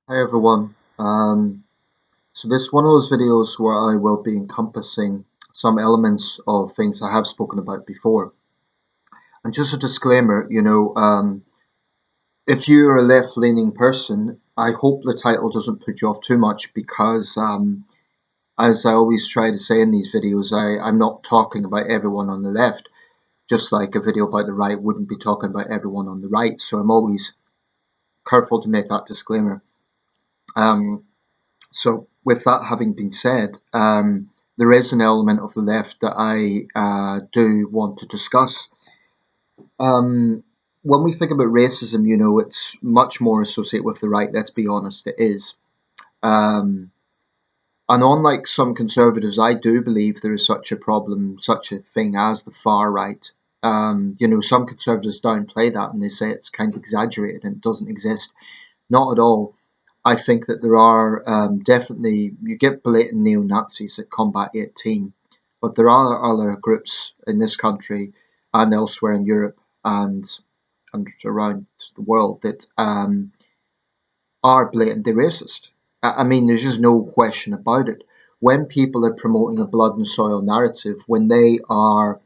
Hi everyone. So this is one of those videos where I will be encompassing some elements of things I have spoken about before. And just a disclaimer, if you're a left-leaning person, I hope the title doesn't put you off too much because, as I always try to say in these videos, I'm not talking about everyone on the left, just like a video about the right wouldn't be talking about everyone on the right. So I'm always careful to make that disclaimer. Um, So, with that having been said, there is an element of the left that I do want to discuss. When we think about racism, it's much more associated with the right. Let's be honest, it is. Um, and unlike some conservatives, I do believe there is such a problem, such a thing as the far right. Some conservatives downplay that and they say it's kind of exaggerated and it doesn't exist. Not at all. I think that there are definitely, you get blatant neo-Nazis at Combat 18, but there are other groups in this country and elsewhere in Europe and around the world that are blatantly racist. I mean, there's just no question about it. When people are promoting a blood and soil narrative, when they are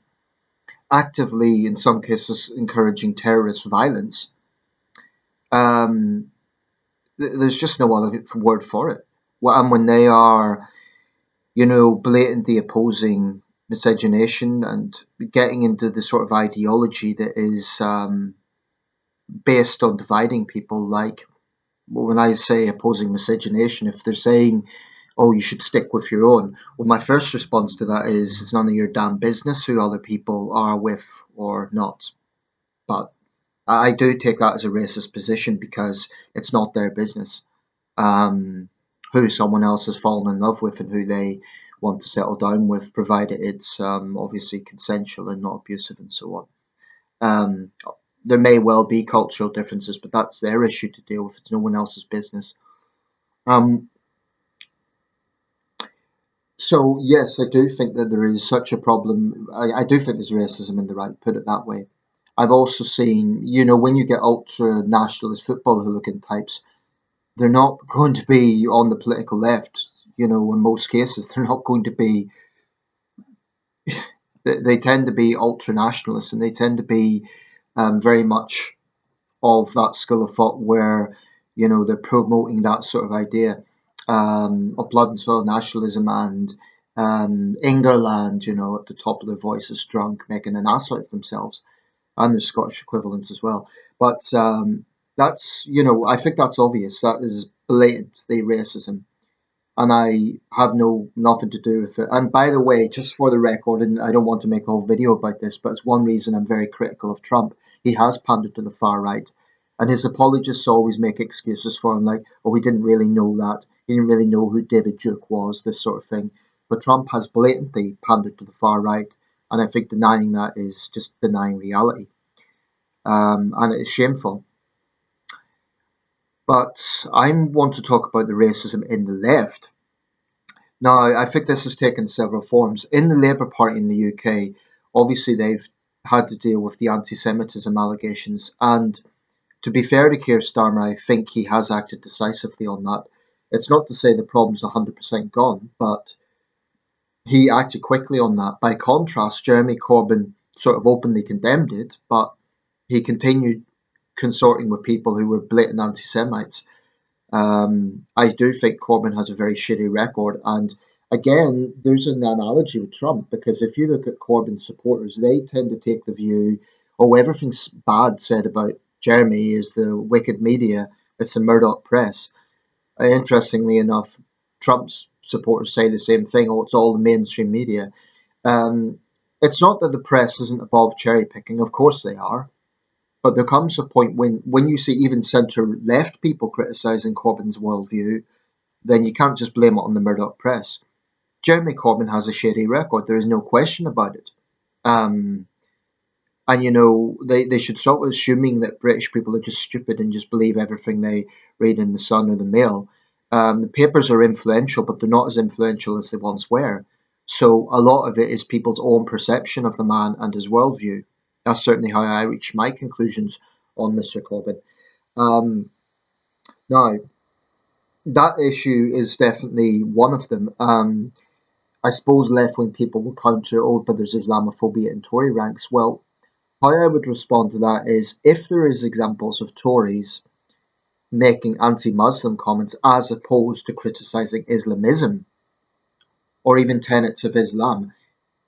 actively, in some cases, encouraging terrorist violence, um, there's just no other word for it. Well, and when they are, blatantly opposing miscegenation and getting into the sort of ideology that is based on dividing people, like well, when I say opposing miscegenation, if they're saying, oh, you should stick with your own, well, my first response to that is, it's none of your damn business who other people are with or not. But I do take that as a racist position because it's not their business. Who someone else has fallen in love with and who they want to settle down with, provided it's obviously consensual and not abusive and so on. Um, there may well be cultural differences, but that's their issue to deal with. It's no one else's business. Um, so, yes, I do think that there is such a problem. I do think there's racism in the right, put it that way. I've also seen, when you get ultra nationalist football hooligan types, they're not going to be on the political left. In most cases, they're not going to be. They tend to be ultra nationalists, and they tend to be very much of that school of thought where they're promoting that sort of idea of blood and soil nationalism and Ingerland, at the top of their voices, drunk, making an ass out of themselves, and the Scottish equivalent as well. But that's I think that's obvious. That is blatantly racism, and I have nothing to do with it. And by the way, just for the record, and I don't want to make a whole video about this, but it's one reason I'm very critical of Trump. He has pandered to the far right, and his apologists always make excuses for him, like, "Oh, he didn't really know that. He didn't really know who David Duke was," this sort of thing. But Trump has blatantly pandered to the far right, and I think denying that is just denying reality, and it is shameful. But I want to talk about the racism in the left. Now, I think this has taken several forms. In the Labour Party in the UK, obviously they've had to deal with the anti-Semitism allegations. And to be fair to Keir Starmer, I think he has acted decisively on that. It's not to say the problem's 100% gone, but he acted quickly on that. By contrast, Jeremy Corbyn sort of openly condemned it, but he continued consorting with people who were blatant anti-Semites. I do think Corbyn has a very shitty record. And again, there's an analogy with Trump because if you look at Corbyn supporters, they tend to take the view, oh, everything's bad said about Jeremy is the wicked media, it's the Murdoch press. Interestingly enough, Trump's supporters say the same thing, oh, it's all the mainstream media. Um, it's not that the press isn't above cherry picking, of course they are. But there comes a point when you see even centre left people criticising Corbyn's worldview, then you can't just blame it on the Murdoch press. Jeremy Corbyn has a shady record. There is no question about it. Um, and they should stop assuming that British people are just stupid and just believe everything they read in the Sun or the Mail. The papers are influential, but they're not as influential as they once were. So a lot of it is people's own perception of the man and his worldview. That's certainly how I reach my conclusions on Mr. Corbyn. Um, now, that issue is definitely one of them. I suppose left-wing people will counter, oh, but there's Islamophobia in Tory ranks. Well, how I would respond to that is if there is examples of Tories making anti-Muslim comments as opposed to criticising Islamism or even tenets of Islam,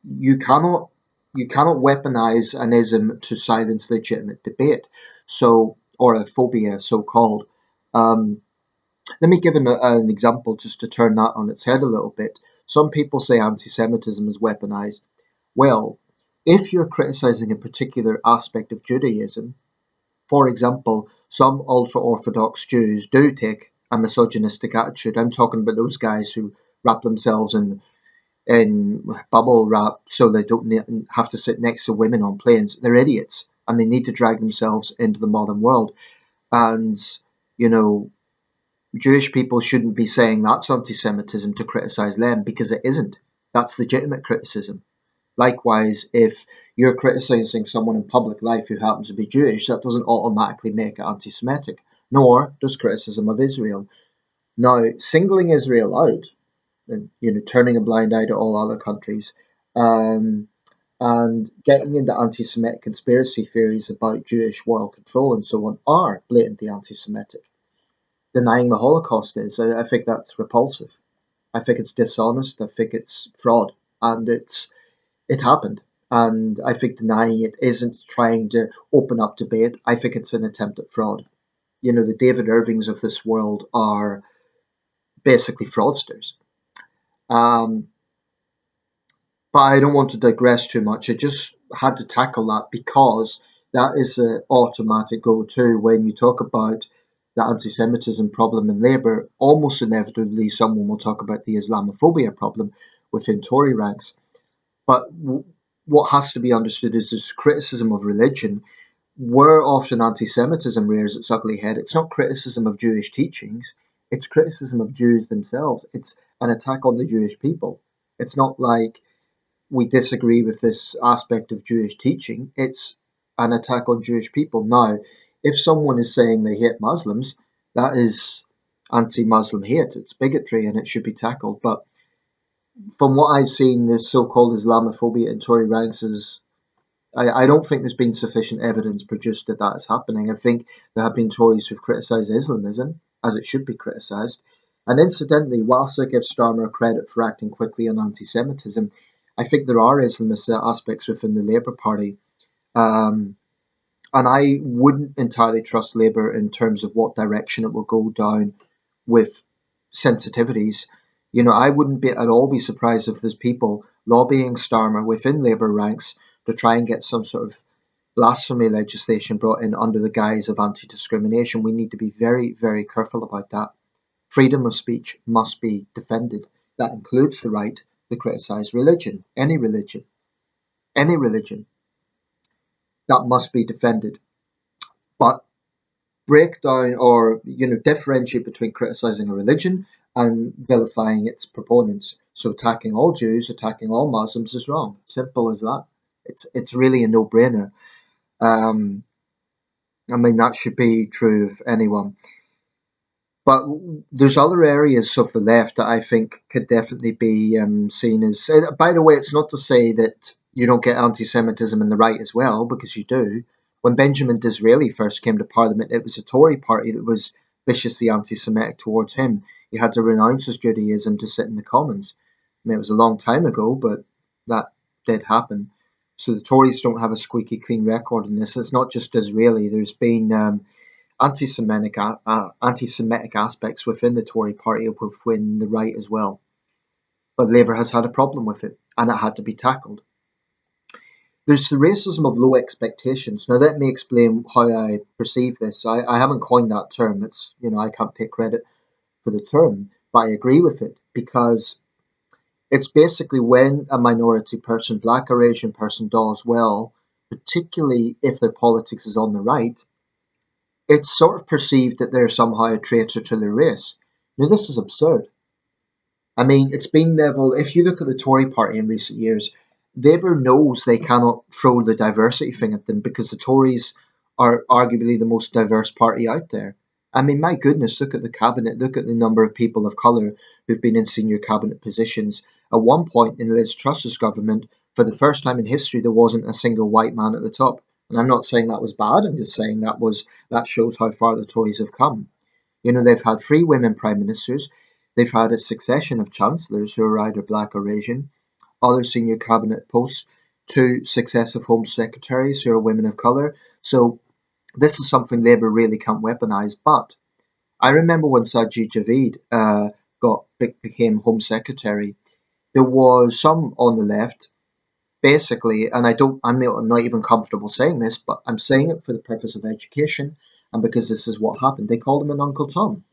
you cannot you cannot weaponize an ism to silence legitimate debate. So, or a phobia, so called. Um, Let me give an example just to turn that on its head a little bit. Some people say anti-Semitism is weaponized. Well, if you're criticizing a particular aspect of Judaism, for example, some ultra-Orthodox Jews do take a misogynistic attitude. I'm talking about those guys who wrap themselves in bubble wrap so they don't have to sit next to women on planes. They're idiots and they need to drag themselves into the modern world. And, you know, Jewish people shouldn't be saying that's anti Semitism to criticize them because it isn't. That's legitimate criticism. Likewise, if you're criticizing someone in public life who happens to be Jewish, that doesn't automatically make it anti Semitic, nor does criticism of Israel. Now, singling Israel out and turning a blind eye to all other countries, um, and getting into anti-Semitic conspiracy theories about Jewish world control and so on are blatantly anti-Semitic. Denying the Holocaust is, I think that's repulsive. I think it's dishonest. I think it's fraud, and it happened. And I think denying it isn't trying to open up debate. I think it's an attempt at fraud. The David Irvings of this world are basically fraudsters. Um, But I don't want to digress too much. I just had to tackle that because that is an automatic go to when you talk about the anti Semitism problem in Labour. Almost inevitably, someone will talk about the Islamophobia problem within Tory ranks. But what has to be understood is this criticism of religion. Where often anti Semitism rears its ugly head, it's not criticism of Jewish teachings, it's criticism of Jews themselves. It's an attack on the Jewish people. It's not like we disagree with this aspect of Jewish teaching, it's an attack on Jewish people. Now, if someone is saying they hate Muslims, that is anti Muslim hate, it's bigotry and it should be tackled. But from what I've seen, this so called Islamophobia in Tory ranks is. I don't think there's been sufficient evidence produced that that is happening. I think there have been Tories who've criticised Islamism, as it should be criticised. And incidentally, whilst I give Starmer credit for acting quickly on anti Semitism, I think there are Islamist aspects within the Labour Party. Um, and I wouldn't entirely trust Labour in terms of what direction it will go down with sensitivities. I wouldn't be at all be surprised if there's people lobbying Starmer within Labour ranks to try and get some sort of blasphemy legislation brought in under the guise of anti-discrimination. We need to be very, very careful about that. Freedom of speech must be defended. That includes the right to criticise religion, any religion. That must be defended. But break down or differentiate between criticizing a religion and vilifying its proponents. So attacking all Jews, attacking all Muslims is wrong. Simple as that. It's really a no-brainer. Um, I mean that should be true of anyone. But there's other areas of the left that I think could definitely be seen as. By the way, it's not to say that you don't get anti-Semitism in the right as well, because you do. When Benjamin Disraeli first came to Parliament, it was a Tory party that was viciously anti-Semitic towards him. He had to renounce his Judaism to sit in the Commons. I mean, it was a long time ago, but that did happen. So the Tories don't have a squeaky clean record in this. It's not just Disraeli. There's been anti-Semitic aspects within the Tory party within the right as well. But Labour has had a problem with it, and it had to be tackled. There's the racism of low expectations. Now, let me explain how I perceive this. I haven't coined that term. It's I can't take credit for the term, but I agree with it because it's basically when a minority person, black or Asian person, does well, particularly if their politics is on the right, it's sort of perceived that they're somehow a traitor to their race. Now, this is absurd. I mean, it's been leveled. If you look at the Tory party in recent years, Labour knows they cannot throw the diversity thing at them because the Tories are arguably the most diverse party out there. I mean, my goodness, look at the cabinet, look at the number of people of colour who've been in senior cabinet positions. At one point in Liz Truss's government, for the first time in history, there wasn't a single white man at the top. And I'm not saying that was bad, I'm just saying that shows how far the Tories have come. You know, they've had three women prime ministers, they've had a succession of chancellors who are either black or Asian, other senior cabinet posts, two successive home secretaries who are women of colour. So this is something Labour really can't weaponise. But I remember when Sajid Javid became Home Secretary, there was some on the left, basically, and I'm not even comfortable saying this, but I'm saying it for the purpose of education and because this is what happened. They called him an Uncle Tom.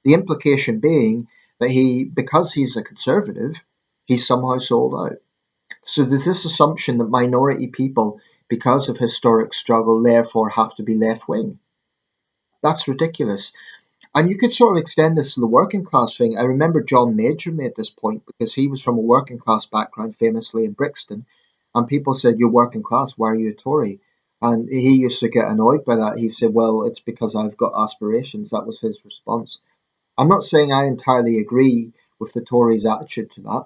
The implication being that because he's a conservative, he's somehow sold out. So there's this assumption that minority people, because of historic struggle, therefore have to be left wing. That's ridiculous. And you could sort of extend this to the working class thing. I remember John Major made this point because he was from a working class background, famously in Brixton, and people said, "You're working class, why are you a Tory?" And he used to get annoyed by that. He said, "Well, it's because I've got aspirations." That was his response. I'm not saying I entirely agree with the Tories' attitude to that,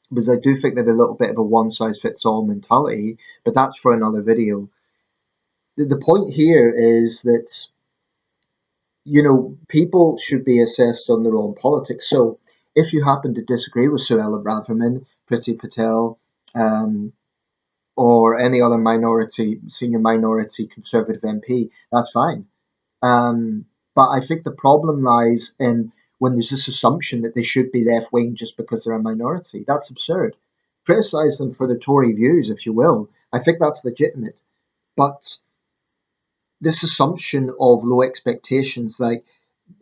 because I do think they have a little bit of a one size fits all mentality, but that's for another video. The point here is that people should be assessed on their own politics. So if you happen to disagree with Suella Braverman, Priti Patel, um, or any other senior minority Conservative MP, that's fine. But I think the problem lies in when there's this assumption that they should be left wing just because they're a minority. That's absurd. Criticise them for their Tory views, if you will. I think that's legitimate. But this assumption of low expectations, like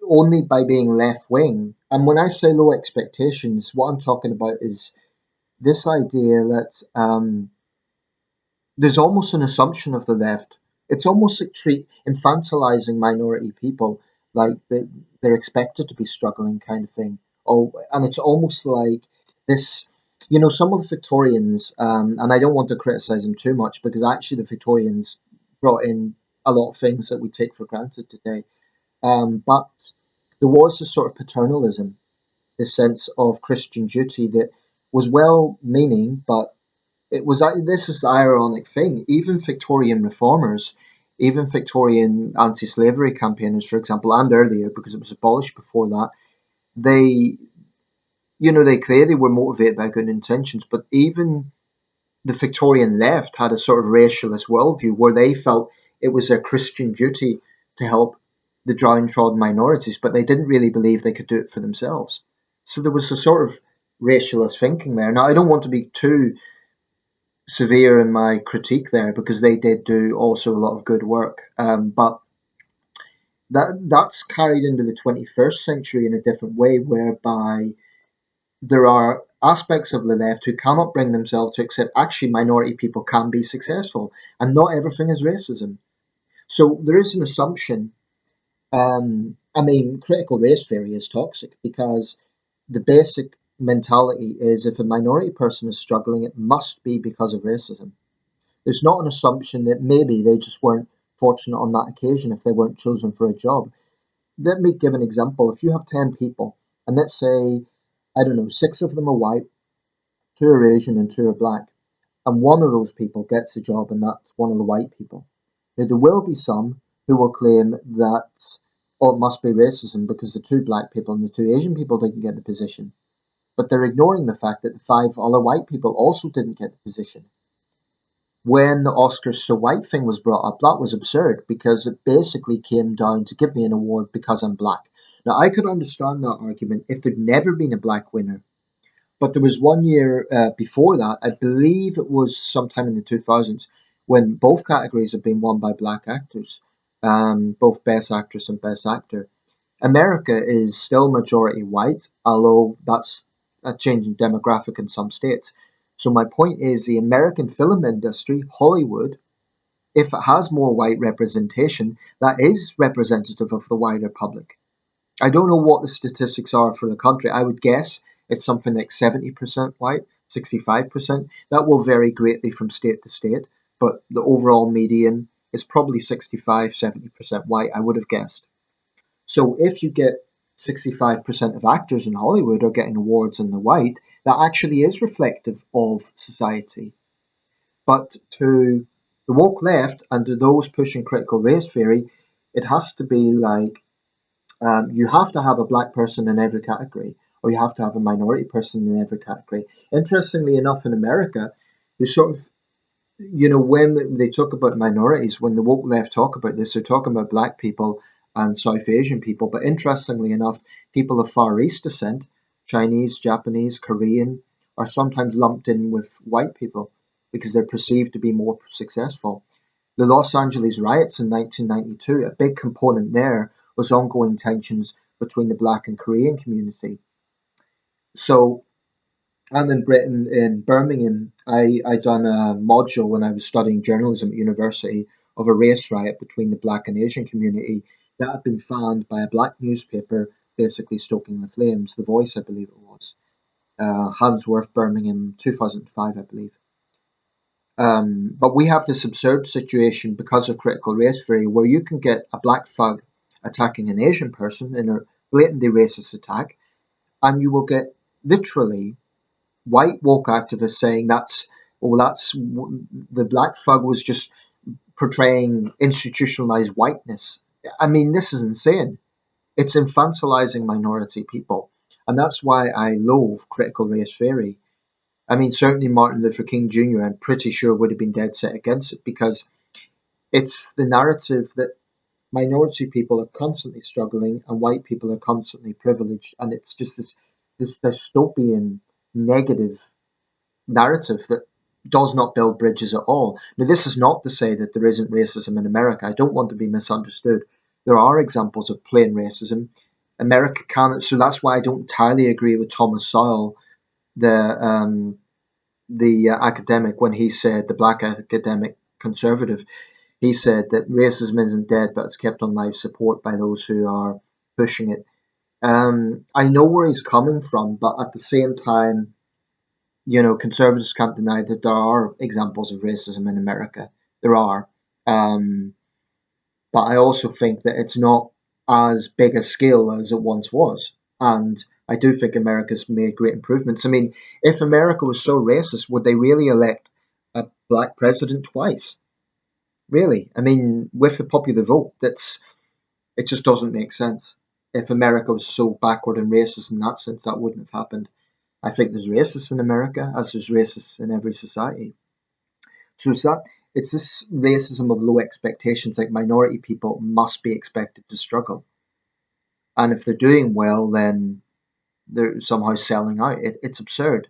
only by being left wing. And when I say low expectations, what I'm talking about is this idea that there's almost an assumption of the left. It's almost like infantilizing minority people, like they're expected to be struggling, kind of thing. Oh, and it's almost like this. Some of the Victorians, and I don't want to criticize them too much because actually the Victorians brought in a lot of things that we take for granted today. But there was this sort of paternalism, this sense of Christian duty that was well meaning, but this is the ironic thing. Even Victorian reformers, even Victorian anti slavery campaigners, for example, and earlier, because it was abolished before that, they, they clearly were motivated by good intentions, but even the Victorian left had a sort of racialist worldview where they felt it was their Christian duty to help the downtrodden minorities, but they didn't really believe they could do it for themselves. So there was a sort of racialist thinking there. Now, I don't want to be too severe in my critique there because they did do also a lot of good work, but that's carried into the 21st century in a different way, whereby there are aspects of the left who cannot bring themselves to accept actually minority people can be successful and not everything is racism. So there is an assumption. I mean, critical race theory is toxic because the basic mentality is if a minority person is struggling, it must be because of racism. There's not an assumption that maybe they just weren't fortunate on that occasion if they weren't chosen for a job. Let me give an example. If you have 10 people, and let's say, I don't know, six of them are white, two are Asian, and two are black, and one of those people gets a job, and that's one of the white people. Now, there will be some who will claim that, oh, it must be racism because the two black people and the two Asian people didn't get the position. But they're ignoring the fact that the five other white people also didn't get the position. When the Oscars So White thing was brought up, that was absurd because it basically came down to give me an award because I'm black. Now, I could understand that argument if there'd never been a black winner. But there was one year before that, I believe it was sometime in the 2000s, when both categories had been won by black actors, both Best Actress and Best Actor. America is still majority white, although that's a changing demographic in some states. So my point is the American film industry, Hollywood, if it has more white representation, that is representative of the wider public. I don't know what the statistics are for the country. I would guess it's something like 70% white, 65%. That will vary greatly from state to state, but the overall median is probably 65, 70% white, I would have guessed. So if you get 65% of actors in Hollywood are getting awards and they're white, that actually is reflective of society. But to the woke left and to those pushing critical race theory, it has to be like you have to have a black person in every category, or you have to have a minority person in every category. Interestingly enough, in America, you sort of, when they talk about minorities, when the woke left talk about this, they're talking about black people and South Asian people. But interestingly enough, people of Far East descent, Chinese, Japanese, Korean, are sometimes lumped in with white people because they're perceived to be more successful. The Los Angeles riots in 1992, a big component there was ongoing tensions between the black and Korean community. So I'm in Britain, in Birmingham. I done a module when I was studying journalism at university of a race riot between the black and Asian community that had been found by a black newspaper, basically stoking the flames. The Voice, I believe it was. Handsworth, Birmingham, 2005, I believe. But we have this absurd situation because of critical race theory where you can get a black thug attacking an Asian person in a blatantly racist attack, and you will get literally white woke activists saying that's the black thug was just portraying institutionalized whiteness. I mean, this is insane. It's infantilizing minority people, and that's why I loathe critical race theory. I mean, certainly Martin Luther King Jr. I'm pretty sure would have been dead set against it because it's the narrative that minority people are constantly struggling and white people are constantly privileged, and it's just this dystopian negative narrative that does not build bridges at all. Now, this is not to say that there isn't racism in America. I don't want to be misunderstood. There are examples of plain racism. America can, so that's why I don't entirely agree with Thomas Sowell, the academic, when he said, the black academic conservative, he said that racism isn't dead, but it's kept on life support by those who are pushing it. I know where he's coming from, but at the same time, conservatives can't deny that there are examples of racism in America. There are. Um, but I also think that it's not as big a scale as it once was. And I do think America's made great improvements. I mean, if America was so racist, would they really elect a black president twice? Really? I mean, with the popular vote, it just doesn't make sense. If America was so backward and racist in that sense, that wouldn't have happened. I think there's racists in America, as there's racists in every society. So it's this racism of low expectations, like minority people must be expected to struggle. And if they're doing well, then they're somehow selling out. It's absurd.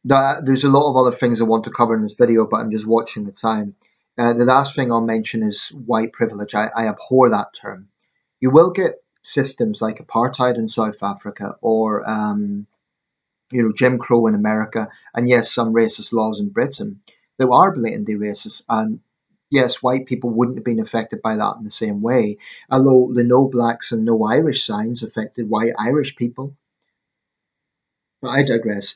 There's a lot of other things I want to cover in this video, but I'm just watching the time. The last thing I'll mention is white privilege. I abhor that term. You will get systems like apartheid in South Africa or Jim Crow in America, and yes, some racist laws in Britain that are blatantly racist. And yes, white people wouldn't have been affected by that in the same way. Although the no blacks and no Irish signs affected white Irish people. But I digress.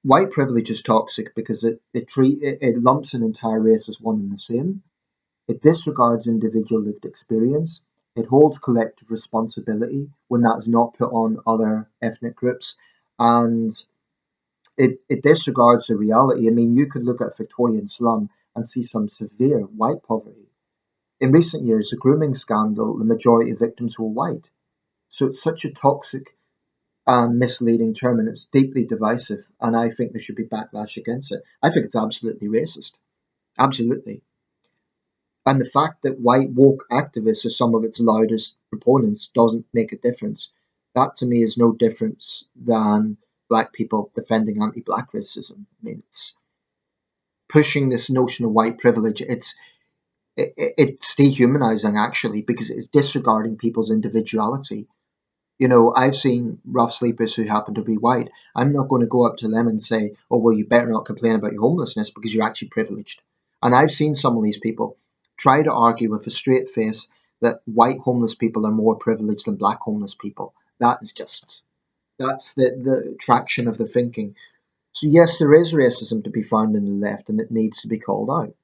White privilege is toxic because it lumps an entire race as one and the same. It disregards individual lived experience. It holds collective responsibility when that is not put on other ethnic groups. And it disregards the reality. I mean, you could look at a Victorian slum and see some severe white poverty. In recent years, the grooming scandal, the majority of victims were white. So it's such a toxic and misleading term, and it's deeply divisive. And I think there should be backlash against it. I think it's absolutely racist. Absolutely. And the fact that white woke activists are some of its loudest proponents doesn't make a difference. That to me is no difference than black people defending anti-black racism. I mean, it's pushing this notion of white privilege. It's dehumanizing actually because it's disregarding people's individuality. I've seen rough sleepers who happen to be white. I'm not going to go up to them and say, "Oh, well, you better not complain about your homelessness because you're actually privileged." And I've seen some of these people try to argue with a straight face that white homeless people are more privileged than black homeless people. That's the traction of the thinking. So yes, there is racism to be found in the left, and it needs to be called out.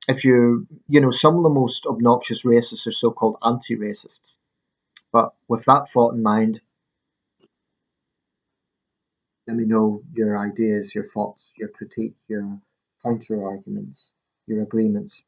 If some of the most obnoxious racists are so-called anti-racists. But with that thought in mind, let me know your ideas, your thoughts, your critique, your counter arguments, your agreements.